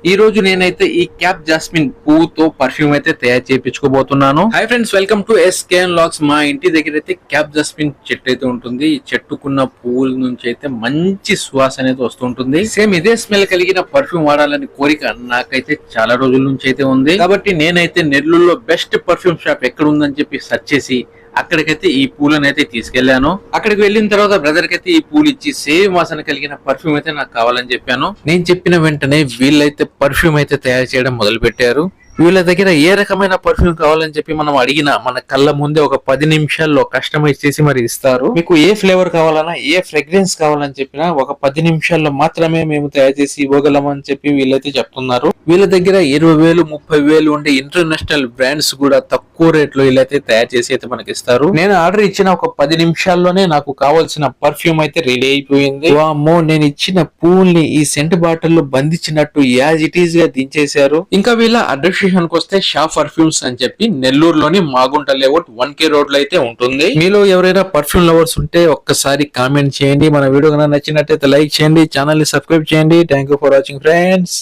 ఈ రోజు నేనైతే ఈ క్యాప్ జాస్మిన్ పువ్వుతో పర్ఫ్యూమ్ అయితే తయారు చేయించుకోబోతున్నాను. Hi friends, welcome to SKN logs. మా ఇంటి దగ్గర అయితే క్యాప్ జాస్మిన్ చెట్టు అయితే ఉంటుంది. ఈ చెట్టుకున్న పువ్వుల నుంచి అయితే మంచి సువాసన అయితే వస్తుంటుంది. సేమ్ ఇదే స్మెల్ కలిగిన పర్ఫ్యూమ్ వాడాలని కోరిక నాకైతే చాలా రోజుల నుంచి అయితే ఉంది. కాబట్టి నేనైతే నెల్లూరులో బెస్ట్ పర్ఫ్యూమ్ షాప్ ఎక్కడ ఉందని చెప్పి సెర్చ్ చేసి అక్కడికైతే ఈ పూలను అయితే తీసుకెళ్లాను. అక్కడికి వెళ్ళిన తర్వాత బ్రదర్ కి అయితే ఈ పూలు ఇచ్చి సేమ్ వాసన కలిగిన పర్ఫ్యూమ్ అయితే నాకు కావాలని చెప్పాను. నేను చెప్పిన వెంటనే వీళ్ళైతే పర్ఫ్యూమ్ అయితే తయారు చేయడం మొదలు పెట్టారు. వీళ్ళ దగ్గర ఏ రకమైన పర్ఫ్యూమ్ కావాలని చెప్పి మనం అడిగినా మన కళ్ళ ముందే ఒక 10 నిమిషాల్లో కస్టమైజ్ చేసి మరి ఇస్తారు. మీకు ఏ ఫ్లేవర్ కావాలన్నా, ఏ ఫ్రేగ్రెన్స్ కావాలని చెప్పినా ఒక 10 నిమిషాల్లో మాత్రమే మేము తయారు చేసి ఇవ్వగలమని చెప్పి వీళ్ళైతే చెప్తున్నారు. వీళ్ళ దగ్గర 20,000 30,000 ఉండే ఇంటర్నేషనల్ బ్రాండ్స్ కూడా తక్కువ రేట్ లో వీళ్ళైతే తయారు చేసి అయితే మనకి ఇస్తారు. నేను ఆర్డర్ ఇచ్చిన ఒక 10 నిమిషాల్లోనే నాకు కావాల్సిన పర్ఫ్యూమ్ అయితే రెడీ అయిపోయింది. వామ్మో, నేను ఇచ్చిన పూల్ని ఈ సెంట్ బాటిల్ లో బంధించినట్టు యాజ్ ఇట్ ఈజ్ గా దించేశారు. ఇంకా వీళ్ళ అడ్రస్ వస్తే షా పర్ఫ్యూమ్స్ అని చెప్పి నెల్లూరులోని మాగుంట లేఅవుట్ 1K రోడ్ లో అయితే ఉంటుంది. మీలో ఎవరైనా పర్ఫ్యూమ్ లవర్స్ ఉంటే ఒక్కసారి కామెంట్ చేయండి. మన వీడియో నచ్చినట్టయితే లైక్ చేయండి, ఛానల్ ని సబ్స్క్రైబ్ చేయండి. Thank you for watching friends.